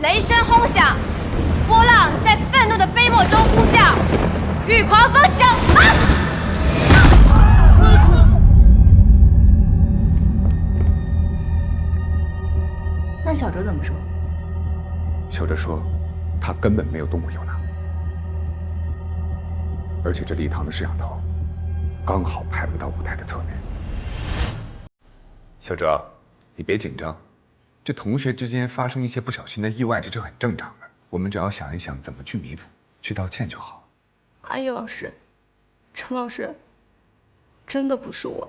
雷声轰响，波浪在愤怒的杯沫中呼叫，欲狂风者啊！那小哲怎么说？小哲说，他根本没有动过尤娜，而且这礼堂的摄像头刚好拍不到舞台的侧面。小哲，你别紧张，这同学之间发生一些不小心的意外，这是很正常的。我们只要想一想怎么去弥补，去道歉就好。阿姨老师，陈老师，真的不是我，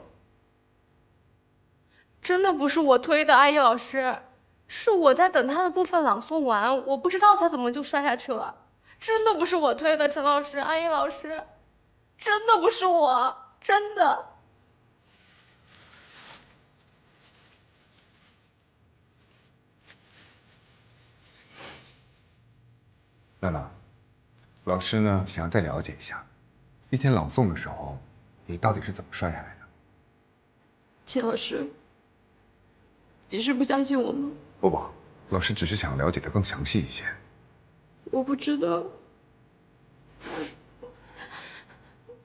真的不是我推的，阿姨老师。是我在等他的部分朗诵完，我不知道他怎么就摔下去了。真的不是我推的，陈老师、阿姨老师，真的不是我，真的。娜娜，老师呢想要再了解一下，那天朗诵的时候，你到底是怎么摔下来的？秦老师，你是不相信我吗？不，老师只是想了解的更详细一些。我不知道，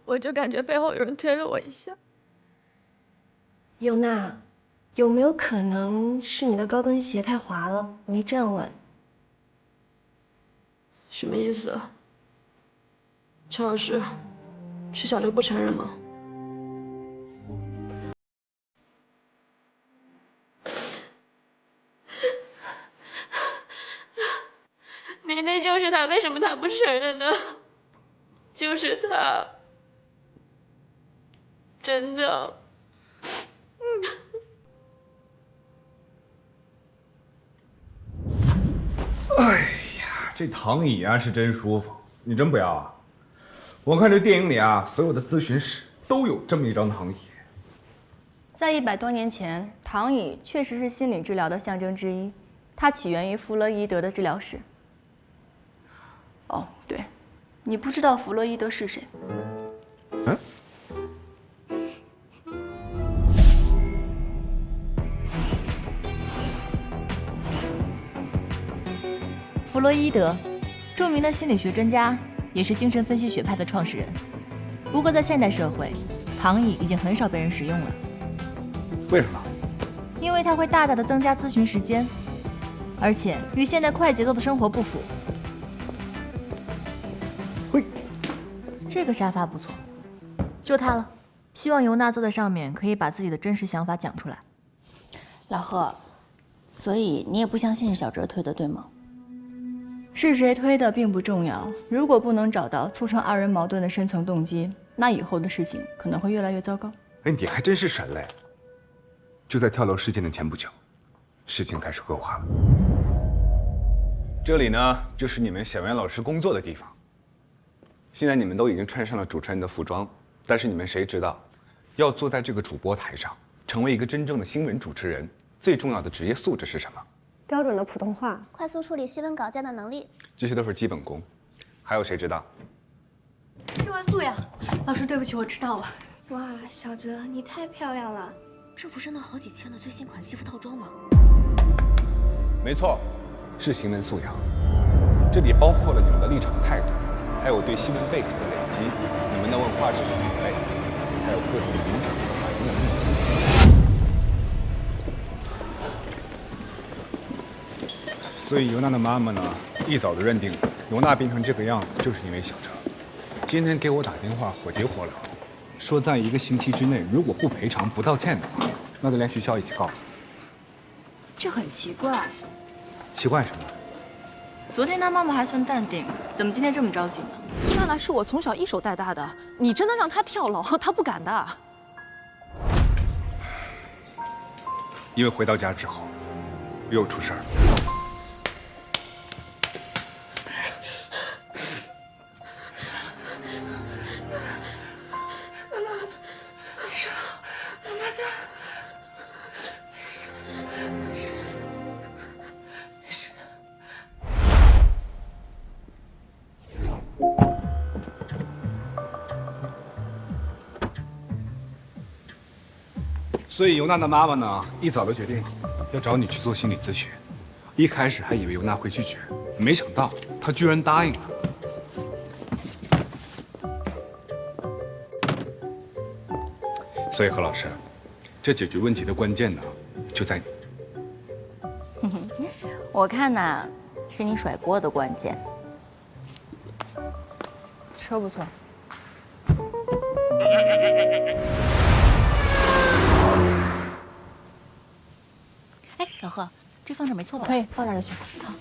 我就感觉背后有人推了我一下。尤娜，有没有可能是你的高跟鞋太滑了，没站稳？什么意思？陈老师，是小刘不承认吗？明明就是他，为什么他不承认呢？就是他，真的。哎呀，这躺椅啊是真舒服，你真不要啊？我看这电影里啊，所有的咨询室都有这么一张躺椅。在100多年前，躺椅确实是心理治疗的象征之一，它起源于弗洛伊德的治疗室。哦，对，你不知道弗洛伊德是谁？嗯？弗洛伊德，著名的心理学专家，也是精神分析学派的创始人。不过在现代社会，躺椅已经很少被人使用了。为什么？因为它会大大的增加咨询时间，而且与现代快节奏的生活不符。喂，这个沙发不错，就它了。希望尤娜坐在上面，可以把自己的真实想法讲出来。老贺，所以你也不相信是小哲推的，对吗？是谁推的并不重要，如果不能找到促成二人矛盾的深层动机，那以后的事情可能会越来越糟糕。哎，你还真是神嘞！就在跳楼事件的前不久，事情开始恶化了。这里呢，就是你们小袁老师工作的地方。现在你们都已经穿上了主持人的服装，但是你们谁知道，要坐在这个主播台上，成为一个真正的新闻主持人，最重要的职业素质是什么？标准的普通话，快速处理新闻稿件的能力，这些都是基本功。还有谁知道？青蒿素呀！老师，对不起，我迟到了。哇，小哲你太漂亮了！这不是那好几千的最新款西服套装吗？没错，是新闻素养。这里包括了你们的立场态度，还有对新闻背景的累积，你们的文化知识储备，还有各种临场的反应能力。所以尤娜的妈妈呢，一早就认定尤娜变成这个样子，就是因为小哲。今天给我打电话，火急火燎，说在1个星期之内，如果不赔偿、不道歉的话，那就连学校一起告。这很奇怪。奇怪什么？昨天他妈妈还算淡定，怎么今天这么着急呢？娜娜是我从小一手带大的，你真的让她跳楼，她不敢的。因为回到家之后，又出事儿了。所以尤娜的妈妈呢，一早就决定要找你去做心理咨询，一开始还以为尤娜会拒绝，没想到她居然答应了。所以何老师，这解决问题的关键呢，就在你。我看呐，是你甩锅的关键。车不错。哎，老贺，这放这儿没错吧？可以放这儿就行。好。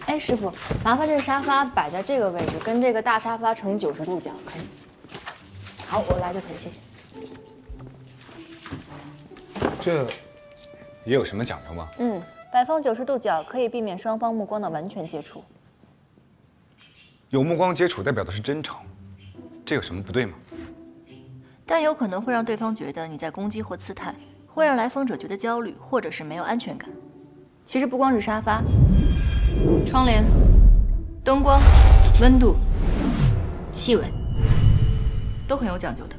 哎，师傅，麻烦这沙发摆在这个位置，跟这个大沙发成90度角，可以。好，我来就可以，谢谢。这也有什么讲究吗？摆放90度角可以避免双方目光的完全接触。有目光接触代表的是真诚，这有什么不对吗？但有可能会让对方觉得你在攻击或刺探，会让来访者觉得焦虑，或者是没有安全感。其实不光是沙发、窗帘、灯光、温度、气味，都很有讲究的。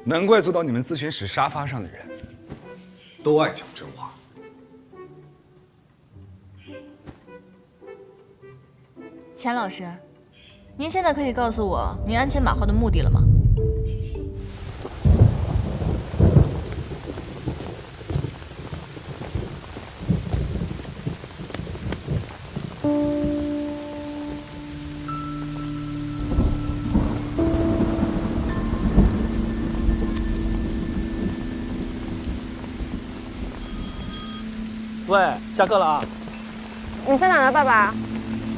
难怪坐到你们咨询室沙发上的人，都爱讲真话。钱老师，您现在可以告诉我您鞍前马后的目的了吗？喂，下课了啊！你在哪呢，爸爸？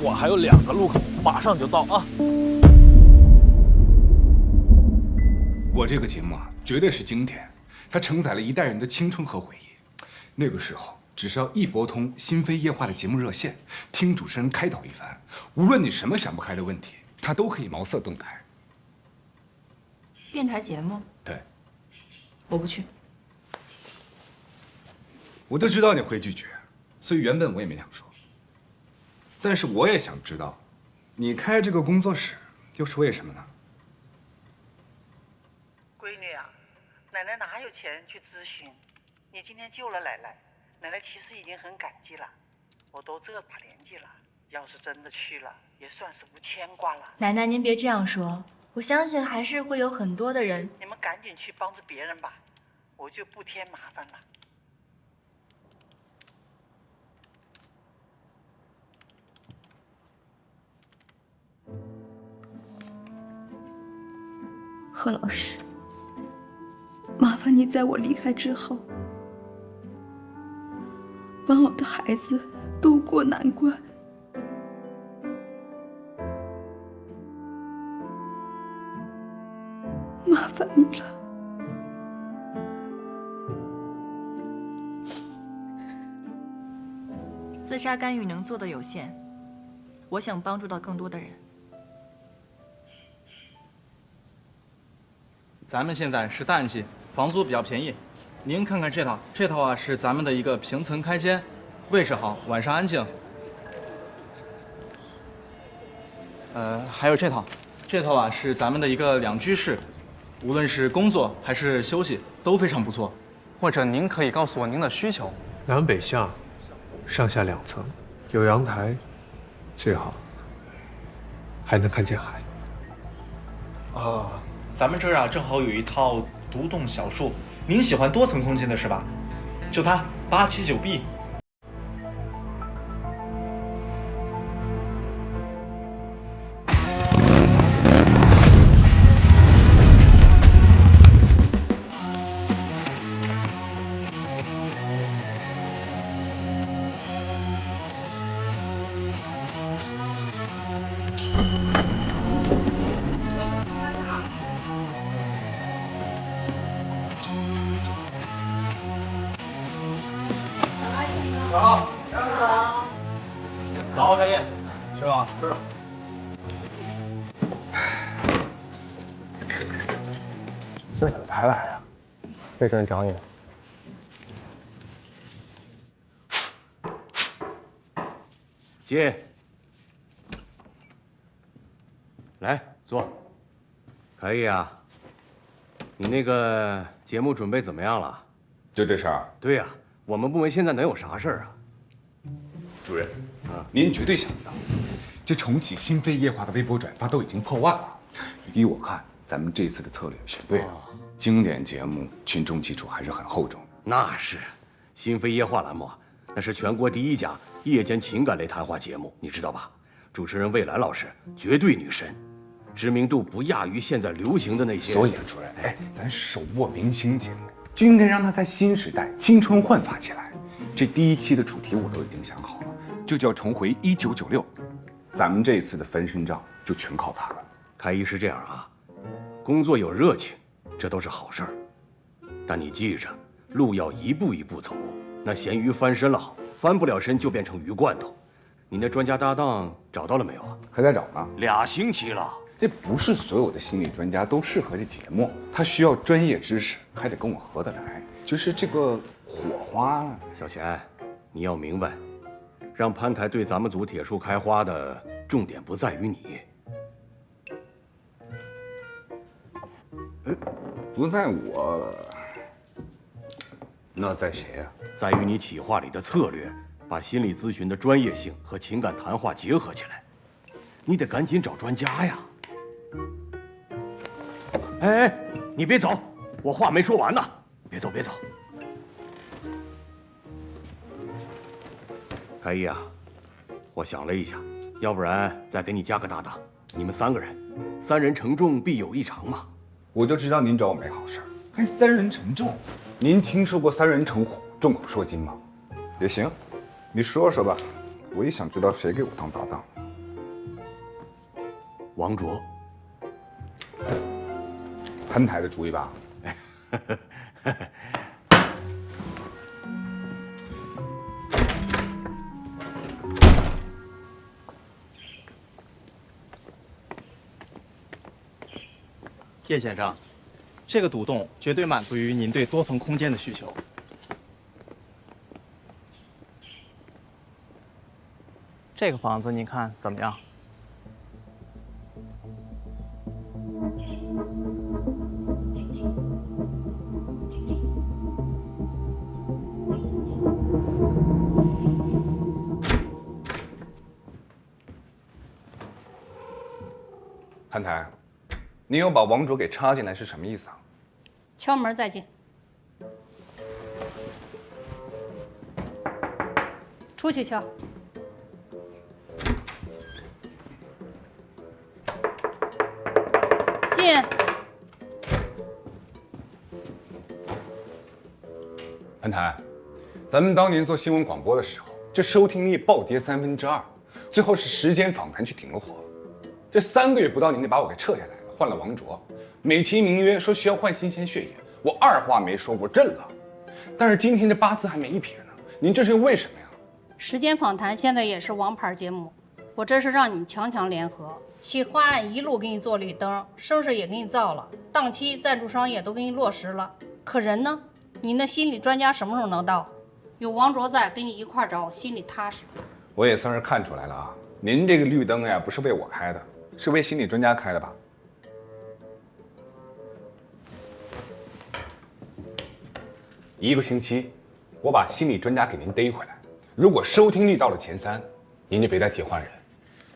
我还有2个路口，马上就到啊！我这个节目啊，绝对是经典，它承载了一代人的青春和回忆。那个时候，只是要一拨通心扉夜话的节目热线，听主持人开导一番，无论你什么想不开的问题，他都可以茅塞顿开。电台节目？对，我不去。我就知道你会拒绝，所以原本我也没想说。但是我也想知道，你开这个工作室又是为什么呢？闺女啊，奶奶哪有钱去咨询？你今天救了奶奶，奶奶其实已经很感激了。我都这把年纪了，要是真的去了，也算是无牵挂了。奶奶，您别这样说，我相信还是会有很多的人。你们赶紧去帮着别人吧，我就不添麻烦了。贺老师，麻烦你在我离开之后，帮我的孩子渡过难关。麻烦你了。自杀干预能做的有限，我想帮助到更多的人。咱们现在是淡季，房租比较便宜。您看看这套，这套啊是咱们的一个平层开间，位置好，晚上安静。还有这套，这套啊是咱们的一个2居室，无论是工作还是休息都非常不错。或者您可以告诉我您的需求。南北向，上下2层，有阳台，最好还能看见海。咱们这儿啊正好有一套独栋小墅，您喜欢多层空间的是吧？就它879B。早，早，开业，吃吧，吃。这怎么才来呀？没准找你。接，来坐。可以啊。你那个节目准备怎么样了？就这事儿？对呀，我们部门现在能有啥事儿啊？主任，您绝对想不到，这重启新飞夜话的微博转发都已经破万了。依我看，咱们这次的策略选对了。经典节目群众基础还是很厚重的。那是，新飞夜话栏目啊，那是全国第一家夜间情感类谈话节目，你知道吧？主持人魏兰老师绝对女神，知名度不亚于现在流行的那些。所以啊，主任，咱手握明星节目，就应该让它在新时代青春焕发起来。这第1期的主题我都已经想好了，就叫重回1996。咱们这一次的翻身仗就全靠它了。开一是这样啊，工作有热情，这都是好事儿，但你记着，路要一步一步走。那咸鱼翻身了好，翻不了身就变成鱼罐头。你那专家搭档找到了没有啊？还在找呢，2星期了。这不是所有的心理专家都适合这节目，他需要专业知识，还得跟我合得来，就是这个火花。小钱，你要明白，让潘台对咱们组铁树开花的重点不在于你。不在我，那在谁呀？在于你企划里的策略，把心理咨询的专业性和情感谈话结合起来。你得赶紧找专家呀！哎，你别走，我话没说完呢。别走，别走。开一啊，我想了一下，要不然再给你加个搭档，你们3个人，3人承重必有一长嘛。我就知道您找我没好事，还3人承重。您听说过3人成虎，众口铄金吗？也行，你说说吧，我也想知道谁给我当搭档。王卓，潘台的主意吧？叶先生，这个独栋绝对满足于您对多层空间的需求。这个房子您看怎么样？潘台，你又把王卓给插进来是什么意思啊？敲门再进。出去敲。进。潘台，咱们当年做新闻广播的时候，这收听率暴跌2/3，最后是时间访谈去顶了火。这3个月不到，您就把我给撤下来了，换了王卓，美其名曰说需要换新鲜血液，我2话没说，我认了。但是今天这8字还没一撇呢，您这是为什么呀？时间访谈现在也是王牌节目，我这是让你们强强联合，企划案一路给你做绿灯，声势也给你造了，档期、赞助商也都给你落实了。可人呢？你那心理专家什么时候能到？有王卓在，跟你一块找，我心里踏实。我也算是看出来了啊，您这个绿灯呀，不是为我开的，是为心理专家开的吧？1个星期，我把心理专家给您逮回来。如果收听率到了前3，您就别再提换人；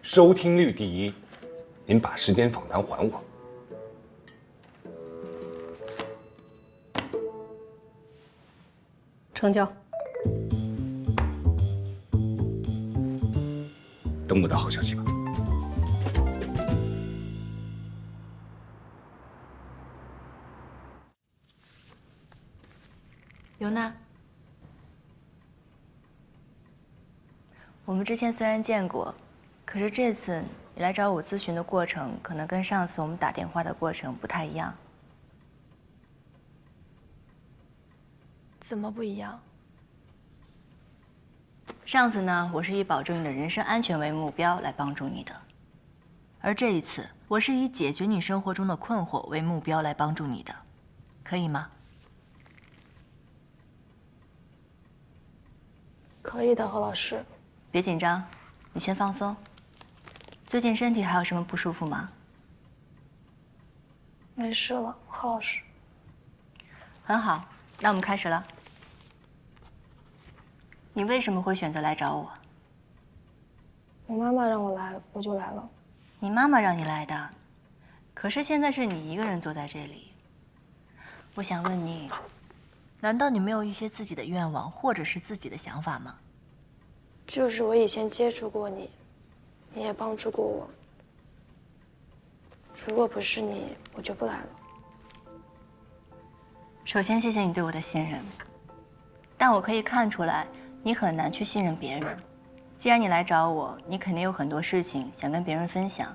收听率第1，您把时间访谈还我。成交。等我的好消息吧。尤娜，我们之前虽然见过，可是这次你来找我咨询的过程，可能跟上次我们打电话的过程不太一样。怎么不一样？上次呢，我是以保证你的人身安全为目标来帮助你的，而这一次，我是以解决你生活中的困惑为目标来帮助你的，可以吗？可以的，何老师。别紧张，你先放松。最近身体还有什么不舒服吗？没事了，何老师。很好，那我们开始了。你为什么会选择来找我？我妈妈让我来，我就来了。你妈妈让你来的，可是现在是你一个人坐在这里。我想问你，难道你没有一些自己的愿望或者是自己的想法吗？就是我以前接触过你，你也帮助过我。如果不是你，我就不来了。首先，谢谢你对我的信任，但我可以看出来，你很难去信任别人。既然你来找我，你肯定有很多事情想跟别人分享，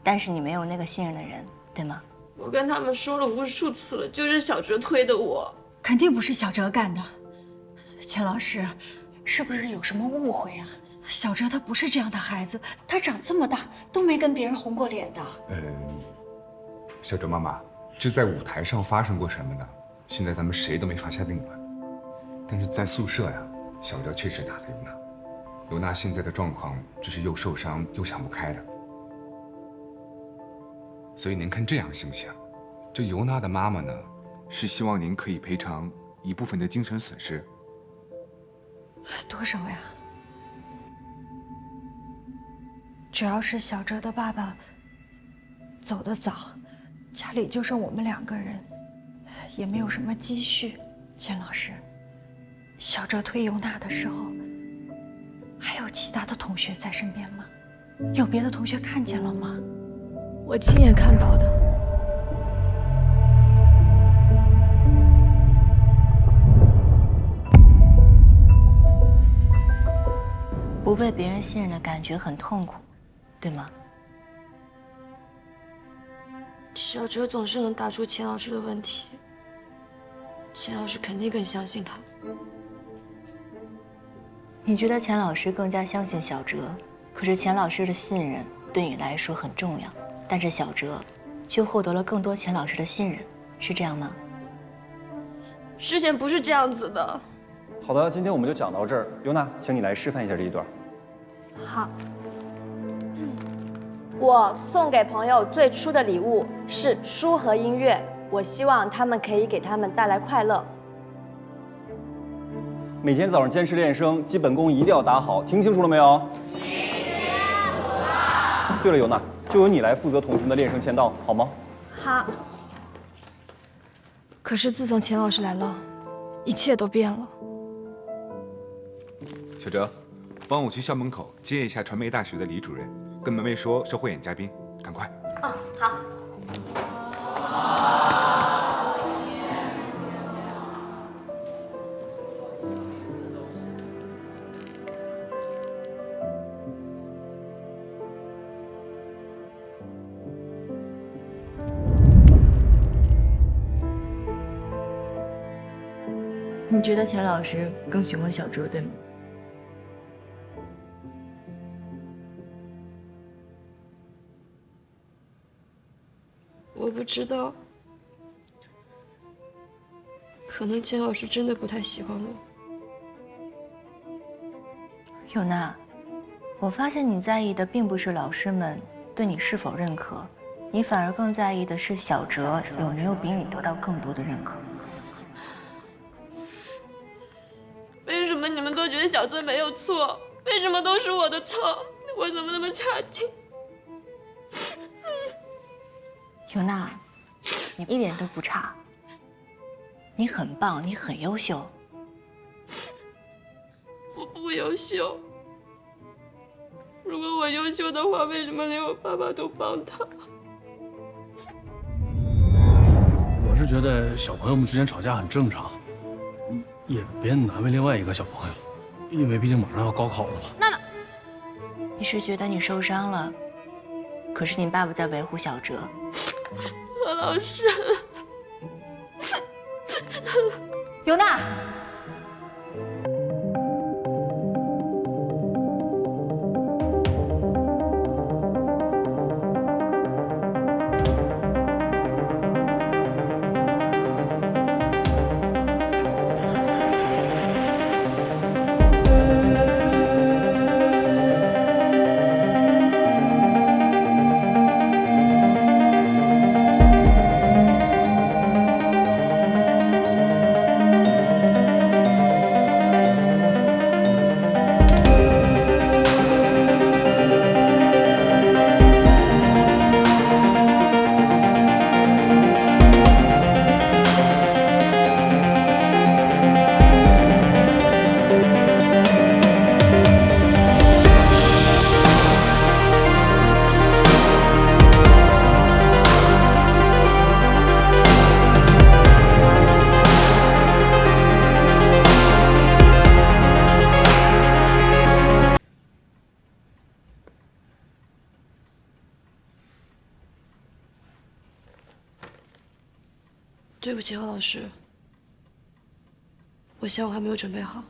但是你没有那个信任的人，对吗？我跟他们说了无数次了，就是小哲推的我。肯定不是小哲干的。钱老师，是不是有什么误会啊？小哲他不是这样的孩子，他长这么大都没跟别人红过脸的。小哲妈妈，这在舞台上发生过什么呢？现在咱们谁都没法下定论。但是在宿舍呀，小哲确实打了尤娜。尤娜现在的状况就是又受伤又想不开的。所以您看这样行不行？这尤娜的妈妈呢，是希望您可以赔偿一部分的精神损失。多少呀？主要是小哲的爸爸走得早，家里就剩我们2个人，也没有什么积蓄。钱老师，小哲推尤娜的时候，还有其他的同学在身边吗？有别的同学看见了吗？我亲眼看到的。不被别人信任的感觉很痛苦，对吗？小哲总是能答出钱老师的问题，钱老师肯定更相信他。你觉得钱老师更加相信小哲，可是钱老师的信任对你来说很重要，但是小哲却获得了更多钱老师的信任，是这样吗？之前不是这样子的。好的，今天我们就讲到这儿。尤娜，请你来示范一下这一段。好。我送给朋友最初的礼物是书和音乐，我希望他们可以给他们带来快乐。每天早上坚持练声，基本功一定要打好，听清楚了没有？对了，尤娜，就由你来负责同学们的练声签到，好吗？好。可是自从钱老师来了，一切都变了。小哲，帮我去校门口接一下传媒大学的李主任，跟门卫说是汇演嘉宾，赶快。哦，好。你觉得钱老师更喜欢小哲，对吗？我不知道，可能钱老师真的不太喜欢我。尤娜，我发现你在意的并不是老师们对你是否认可，你反而更在意的是小哲有没有比你得到更多的认可。为什么你们都觉得小泽没有错？为什么都是我的错？我怎么那么差劲？尤娜，你一点都不差，你很棒，你很优秀。我不优秀。如果我优秀的话，为什么连我爸爸都帮他？我是觉得小朋友们之间吵架很正常，也别难为另外一个小朋友，因为毕竟马上要高考了嘛。那，你是觉得你受伤了，可是你爸爸在维护小哲。何老师，尤娜。对不起，何老师，我嫌我还没有准备好。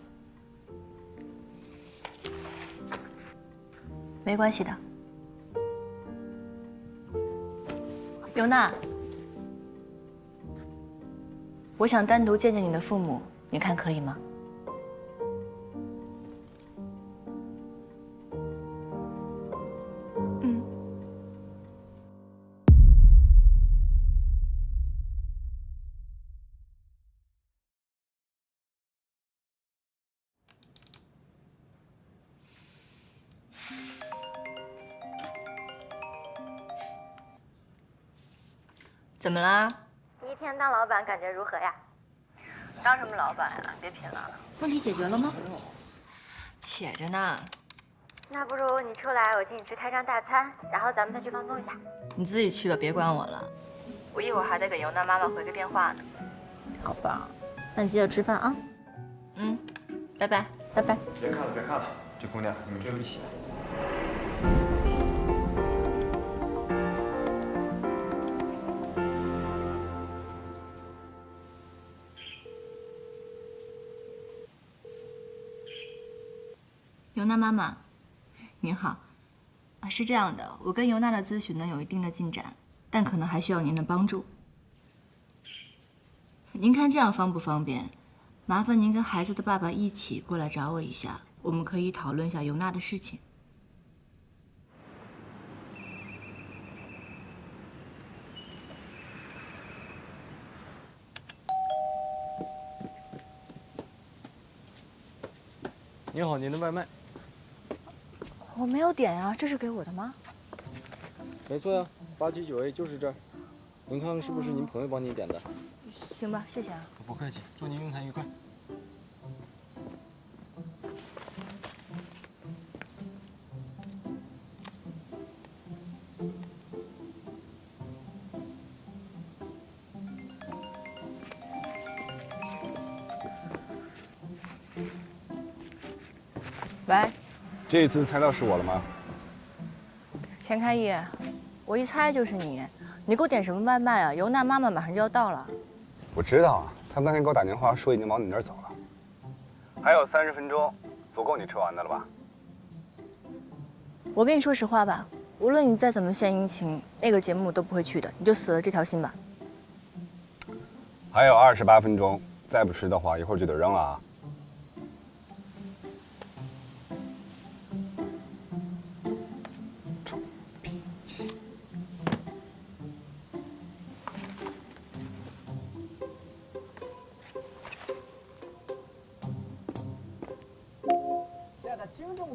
没关系的。尤娜，我想单独见见你的父母，你看可以吗？怎么啦？第一天当老板感觉如何呀？当什么老板呀？别贫了。问题解决了吗？且着呢。那不如你出来，我请你吃开张大餐，然后咱们再去放松一下。你自己去吧，别管我了。我一会儿还得给尤娜妈妈回个电话呢。好吧，那你记得吃饭啊。嗯，拜拜，拜拜。别看了，别看了，这姑娘你们追不起。尤娜妈妈，您好。是这样的，我跟尤娜的咨询呢有一定的进展，但可能还需要您的帮助。您看这样方不方便？麻烦您跟孩子的爸爸一起过来找我一下，我们可以讨论一下尤娜的事情。您好，您的外卖。我没有点呀，这是给我的吗？没错呀，879A 就是这儿。您看看是不是您朋友帮您点的？行吧，谢谢啊。不客气，祝您用餐愉快。喂，这一次猜到是我了吗？钱开义，我一猜就是你。你给我点什么外卖啊？尤娜妈妈马上就要到了。我知道啊，他刚才给我打电话说已经往你那儿走了。还有30分钟，足够你吃完的了吧？我跟你说实话吧，无论你再怎么献殷勤，那个节目我都不会去的，你就死了这条心吧。还有28分钟，再不吃的话，一会儿就得扔了啊。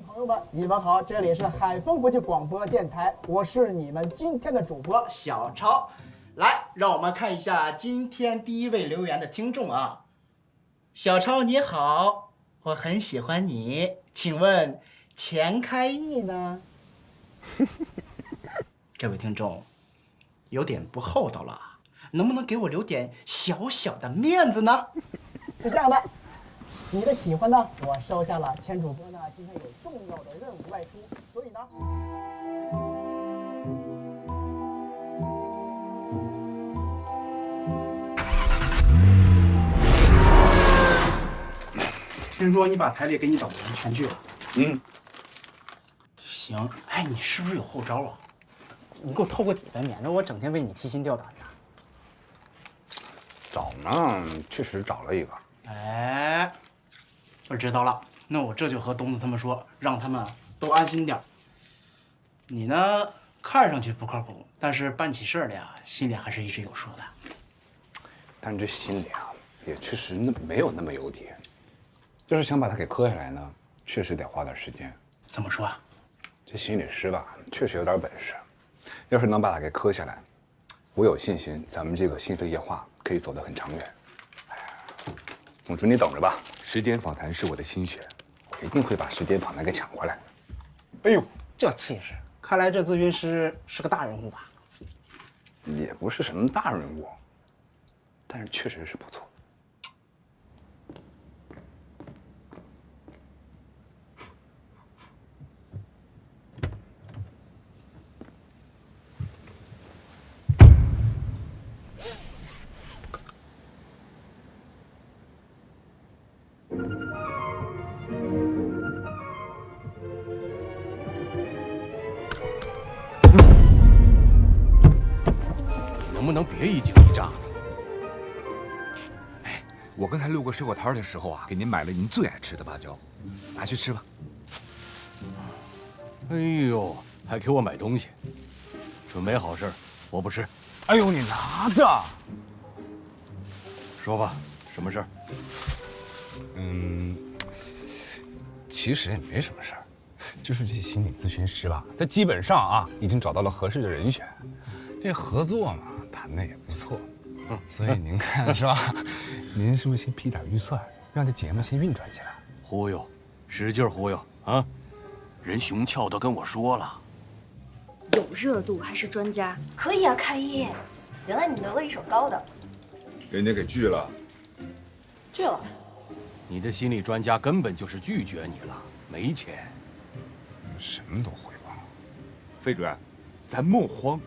朋友们，你们好，这里是海丰国际广播电台，我是你们今天的主播小超。来，让我们看一下今天第一位留言的听众啊。小超你好，我很喜欢你，请问钱开义呢？这位听众有点不厚道了，能不能给我留点小小的面子呢？是这样的。你的喜欢呢，我收下了。钱主播呢，今天有重要的任务外出，所以呢，听说你把台里给你找的人全拒了。行，哎，你是不是有后招啊？你给我透个底呗，免得我整天为你提心吊胆的。找呢，确实找了一个。哎。我知道了，那我这就和东子他们说，让他们都安心点。你呢，看上去不靠谱，但是办起事来呀，心里还是一直有数的。但这心里啊，也确实没有那么有底。要是想把他给磕下来呢，确实得花点时间。怎么说啊？这心理师吧，确实有点本事。要是能把他给磕下来，我有信心咱们这个新飞夜话可以走得很长远。总之你等着吧，时间访谈是我的心血，我一定会把时间访谈给抢回来。哎呦，这气势！看来这咨询师是个大人物吧？也不是什么大人物，但是确实是不错。不能别一惊一乍的？哎，我刚才路过水果摊的时候啊，给您买了您最爱吃的芭蕉，拿去吃吧。哎呦，还给我买东西，准没好事，我不吃。哎呦，你拿着。说吧，什么事儿？其实也没什么事儿，就是这心理咨询师吧，他基本上啊已经找到了合适的人选，这合作嘛谈的也不错，所以您看是吧？您是不是先批点预算，让这节目先运转起来？忽悠，使劲忽悠啊！人熊俏都跟我说了，有热度还是专家？可以啊，开业。原来你留了一手高的，人家给拒了。拒了。你的心理专家根本就是拒绝你了，没钱。什么都会吧？费主任，咱莫慌。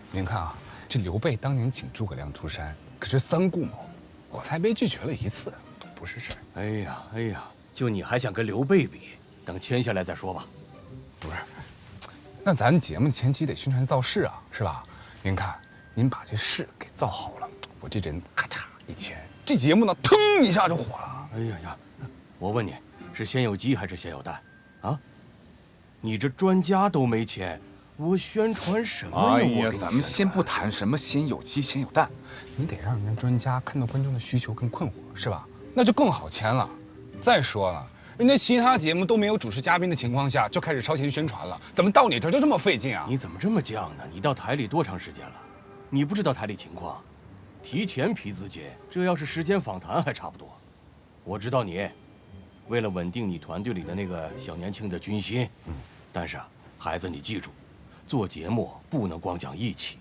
您看啊，这刘备当年请诸葛亮出山，可是三顾谋，我才被拒绝了1次，都不是事儿。哎呀，就你还想跟刘备比？等签下来再说吧。不是，那咱节目前期得宣传造势啊，是吧？您看，您把这势给造好了，我这人咔嚓一签，这节目呢，腾一下就火了。哎呀，我问你，是先有鸡还是先有蛋？啊？你这专家都没签，我宣传什么呀？我咱们先不谈什么先有鸡先有蛋，你得让人家专家看到观众的需求跟困惑，是吧？那就更好签了。再说了，人家其他节目都没有主持嘉宾的情况下就开始超前宣传了，怎么到你这儿就这么费劲啊？你怎么这么犟呢？你到台里多长时间了？你不知道台里情况，提前批资金，这要是时间访谈还差不多。我知道你，为了稳定你团队里的那个小年轻的军心，但是啊，孩子你记住，做节目不能光讲义气，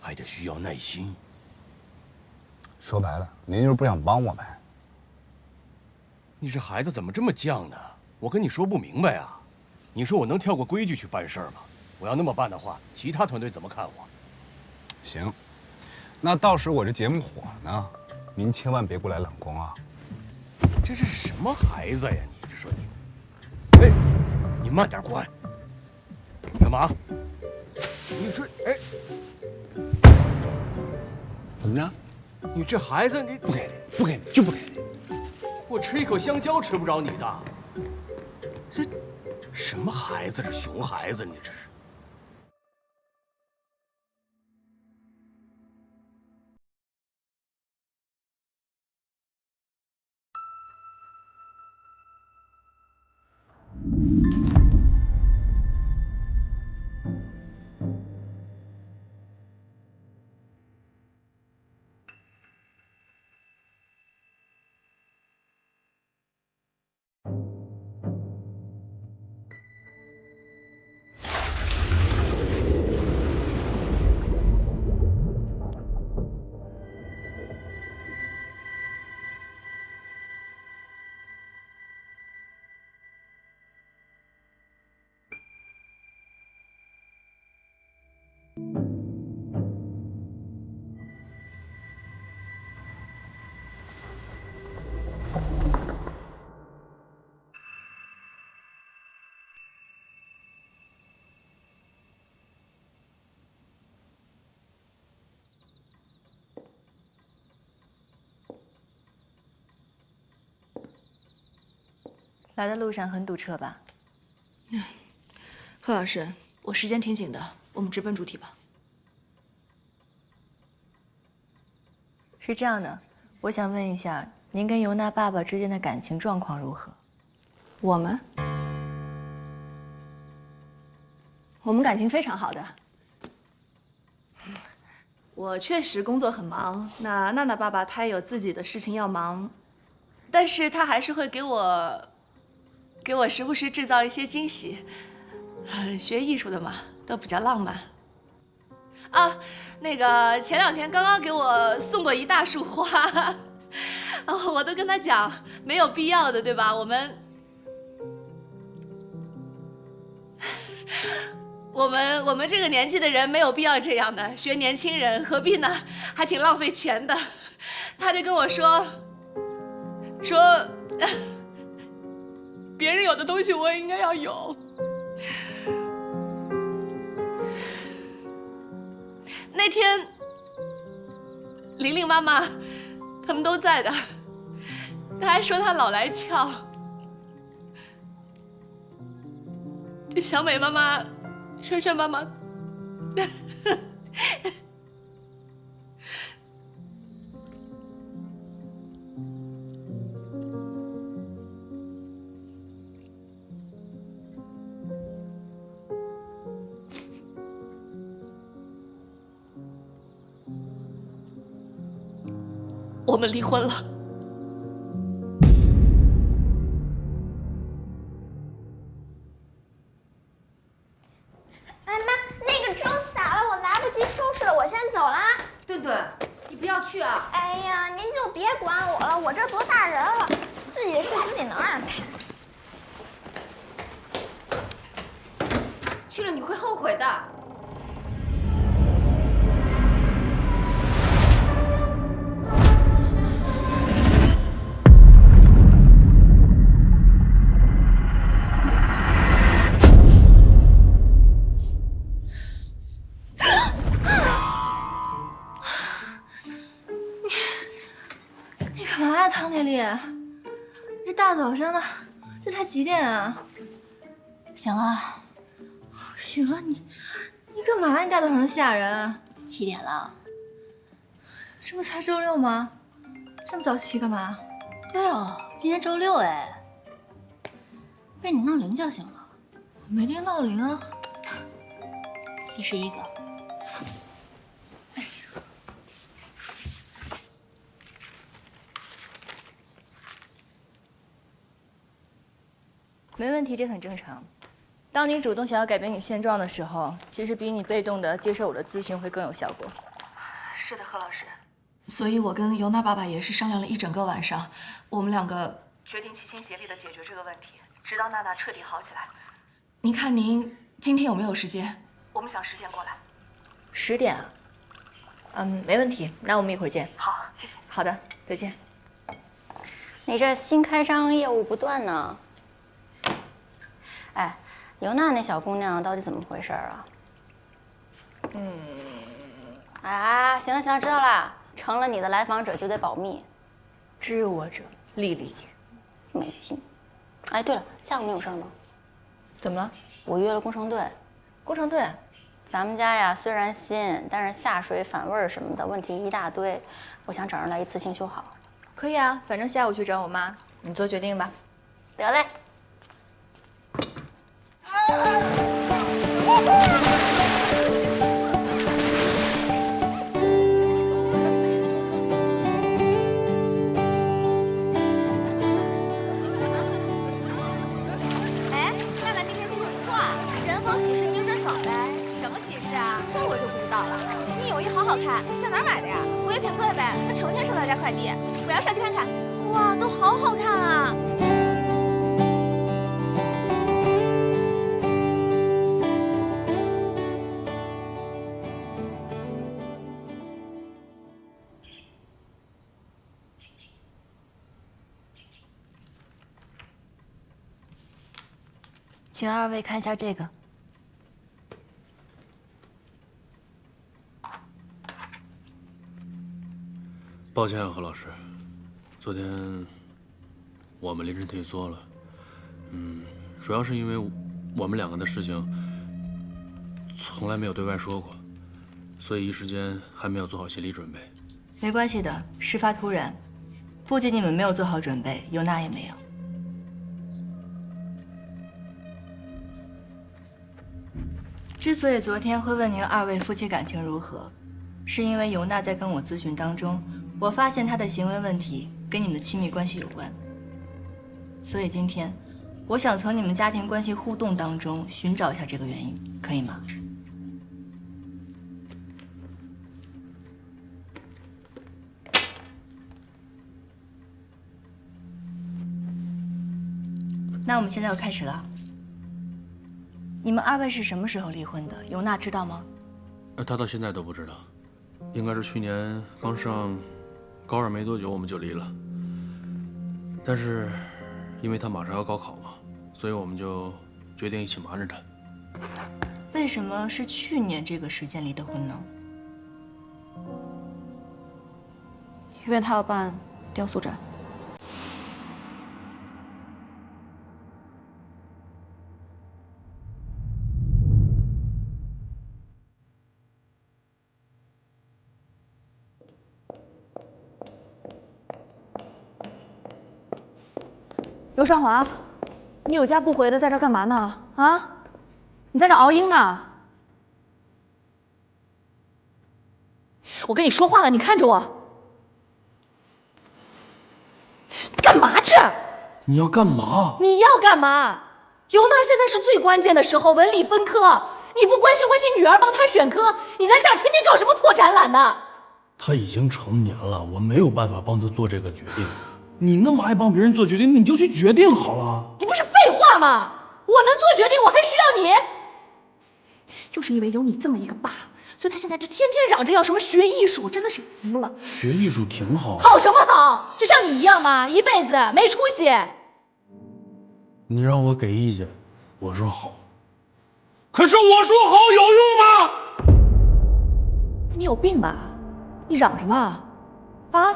还得需要耐心。说白了，您就是不想帮我呗？你这孩子怎么这么犟呢？我跟你说不明白啊！你说我能跳过规矩去办事儿吗？我要那么办的话，其他团队怎么看我？行，那到时我这节目火呢，您千万别过来揽光啊！这是什么孩子呀？你这说你，哎，你慢点关。干嘛？你这哎，怎么着？你这孩子你不给你，不给你就不给你。我吃一口香蕉吃不着你的。这什么孩子？这熊孩子，你这是。来的路上很堵车吧？贺老师，我时间挺紧的，我们直奔主题吧。是这样的，我想问一下，您跟尤娜爸爸之间的感情状况如何？我们感情非常好的。我确实工作很忙，那娜娜爸爸他也有自己的事情要忙，但是他还是会给我时不时制造一些惊喜。学艺术的嘛，都比较浪漫。啊，那个前2天刚刚给我送过一大束花，我都跟他讲没有必要的，对吧？我们这个年纪的人没有必要这样的，学年轻人何必呢？还挺浪费钱的。他就跟我说，别人有的东西我也应该要有。玲玲妈妈，他们都在的。他还说他老来俏。这小美妈妈、珊珊妈妈，我们离婚了。哎妈，那个粥洒了，我来不及收拾了，我先走啦。顿顿，你不要去啊！哎呀，您就别管我了，我这多大人了，自己的事自己能安排。去了你会后悔的。你干嘛呀，唐丽丽？这大早上的，这才几点啊？醒了，醒了，你干嘛？你大早上的吓人。7点了，这不才周6吗？这么早起干嘛？对哦，今天周6哎。被你闹铃叫醒了。我没定闹铃啊。第11个。没问题，这很正常。当你主动想要改变你现状的时候，其实比你被动的接受我的咨询会更有效果。是的，何老师。所以我跟尤娜爸爸也是商量了一整个晚上，我们两个决定齐心协力的解决这个问题，直到娜娜彻底好起来。您看您今天有没有时间？我们想10点过来。10点啊？没问题，那我们一会儿见。好，谢谢。好的，再见。你这新开张业务不断呢。哎，尤娜那小姑娘到底怎么回事啊？啊，行了行了，知道了。成了你的来访者就得保密。知我者丽丽，没劲。哎，对了，下午你有事吗？怎么了？我约了工程队。工程队？咱们家呀，虽然新，但是下水反味什么的问题一大堆，我想找人来一次性修好。可以啊，反正下午去找我妈，你做决定吧。得嘞。哎，娜娜今天心情不错啊，人逢喜事精神爽呗。什么喜事啊？这我就不知道了。你泳衣好好看，在哪儿买的呀？唯品会呗，那成天收大家快递。我要上去看看。哇，都好好看啊！请2位看一下这个。抱歉啊，何老师，昨天我们临时退缩了。主要是因为我们2个的事情从来没有对外说过，所以一时间还没有做好心理准备。没关系的，事发突然，不仅你们没有做好准备，尤娜也没有。之所以昨天会问您2位夫妻感情如何，是因为尤娜在跟我咨询当中，我发现她的行为问题跟你们的亲密关系有关。所以今天，我想从你们家庭关系互动当中寻找一下这个原因，可以吗？那我们现在要开始了。你们2位是什么时候离婚的？尤娜知道吗？她到现在都不知道，应该是去年刚上高2没多久我们就离了。但是，因为她马上要高考嘛，所以我们就决定一起瞒着她。为什么是去年这个时间离的婚呢？因为他要办雕塑展。刘尚华，你有家不回的，在这干嘛呢？啊，你在这熬鹰呢？我跟你说话了，你看着我。干嘛去？你要干嘛？你要干嘛？尤娜现在是最关键的时候，文理分科，你不关心女儿，帮她选科，你在这儿天天搞什么破展览呢？他已经成年了，我没有办法帮他做这个决定。你那么爱帮别人做决定，你就去决定好了。你不是废话吗？我能做决定，我还需要你？就是因为有你这么一个爸，所以他现在就天天嚷着要什么学艺术，真的是服了。学艺术挺好。好什么好？就像你一样嘛，一辈子没出息。你让我给意见，我说好。可是我说好有用吗？你有病吧？你嚷什么？啊？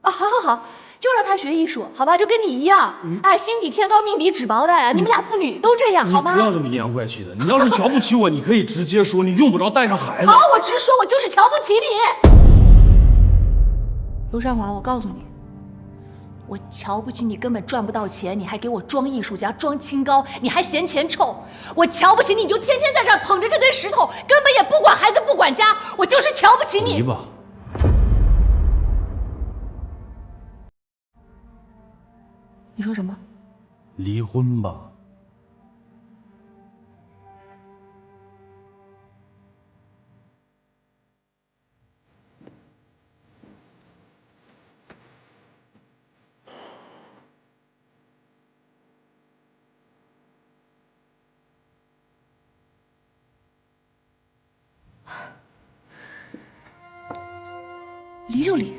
啊，好，就让他学艺术，好吧？就跟你一样，哎，心比天高，命比纸薄的，你们俩父女都这样，好吗？你不要这么阴阳怪气的。你要是瞧不起我，你可以直接说，你用不着带上孩子。好，我直说，我就是瞧不起你。卢尚华，我告诉你，我瞧不起你，根本赚不到钱，你还给我装艺术家，装清高，你还嫌钱臭。我瞧不起你，你就天天在这儿捧着这堆石头，根本也不管孩子，不管家，我就是瞧不起你。离吧。你说什么？离婚吧。离就离。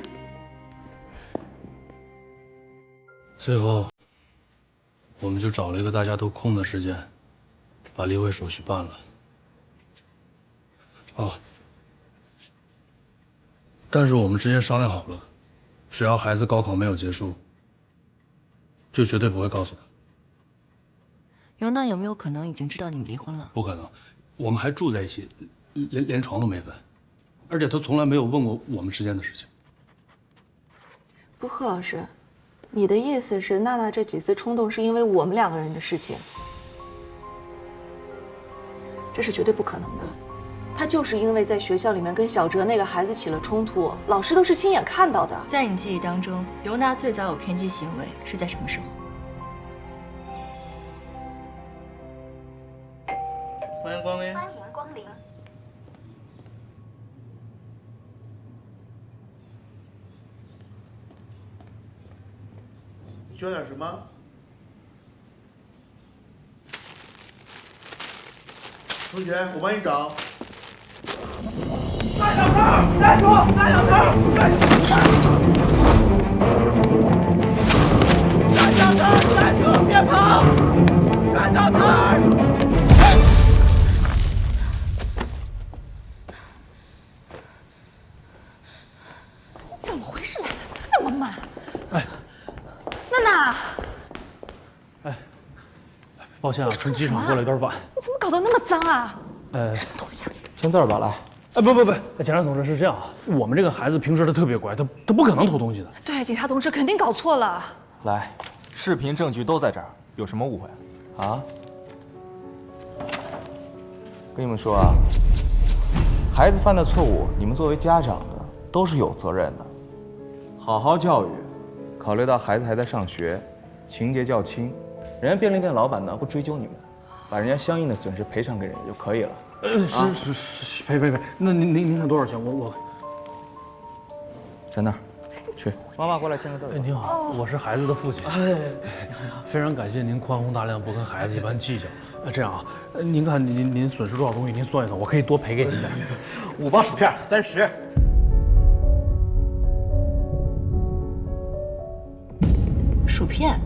最后，我们就找了一个大家都空的时间，把离婚手续办了。哦，但是我们之前商量好了，只要孩子高考没有结束，就绝对不会告诉他。尤娜有没有可能已经知道你们离婚了？不可能，我们还住在一起，连床都没分，而且他从来没有问过我们之间的事情。不，贺老师，你的意思是娜娜这几次冲动是因为我们两个人的事情？这是绝对不可能的。她就是因为在学校里面跟小哲那个孩子起了冲突，老师都是亲眼看到的。在你记忆当中，尤娜最早有偏激行为是在什么时候？欢迎光临。欢迎光临。需要点什么？同学，我帮你找。大小头，站住！大小头，站住！别跑！大小头！怎么回事来了？那么慢？哎，娜娜，抱歉啊，从机场过来有点晚。你怎么搞得那么脏啊？什么东西啊？签字吧，来。哎，不，检察同志是这样啊，我们这个孩子平时他特别乖，他不可能偷东西的。对，警察同志肯定搞错了。来，视频证据都在这儿，有什么误会啊？跟你们说啊，孩子犯的错误，你们作为家长的都是有责任的，好好教育。考虑到孩子还在上学，情节较轻，人家便利店老板呢不追究你们，把人家相应的损失赔偿给人家就可以了。是，赔，那您看多少钱？我在那儿，去，妈妈过来签个字。哎，您好，我是孩子的父亲。非常感谢您宽宏大量，不跟孩子一般计较。这样啊，您看您损失多少东西，您算一算，我可以多赔给您的。5包薯片，30。薯片。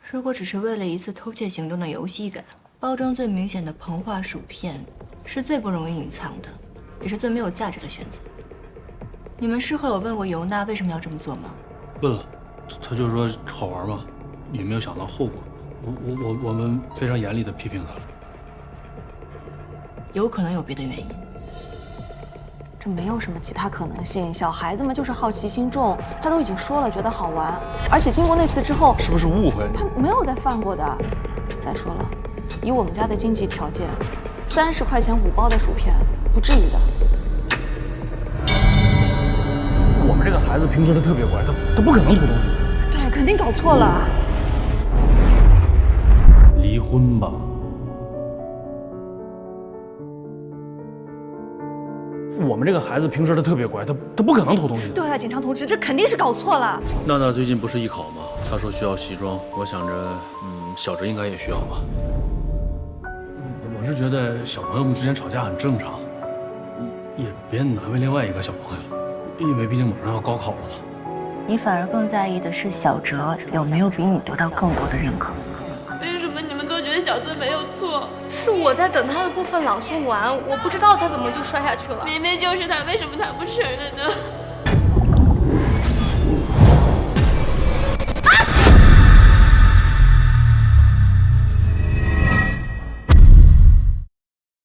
如果只是为了一次偷窃行动的游戏感，包装最明显的膨化薯片，是最不容易隐藏的，也是最没有价值的选择。你们事后有问过尤娜为什么要这么做吗？问了，他就说好玩嘛，也没有想到后果。我们非常严厉地批评他了。有可能有别的原因。这没有什么其他可能性，小孩子们就是好奇心重，他都已经说了觉得好玩，而且经过那次之后，是不是误会？他没有再犯过的。再说了，以我们家的经济条件，30块钱5包的薯片，不至于的。我们这个孩子平时他特别乖，他不可能偷东西。对，肯定搞错了。离婚吧。我们这个孩子平时他特别乖，他不可能偷东西。对啊，警察同志，这肯定是搞错了。娜娜最近不是艺考吗？她说需要西装，我想着，小哲应该也需要吧。我是觉得小朋友们之间吵架很正常，也别难为另外一个小朋友，因为毕竟马上要高考了嘛。你反而更在意的是小哲有没有比你得到更多的认可。为什么你们都觉得小资没有错？是我在等他的部分朗诵完，我不知道他怎么就摔下去了。明明就是他，为什么他不承认呢？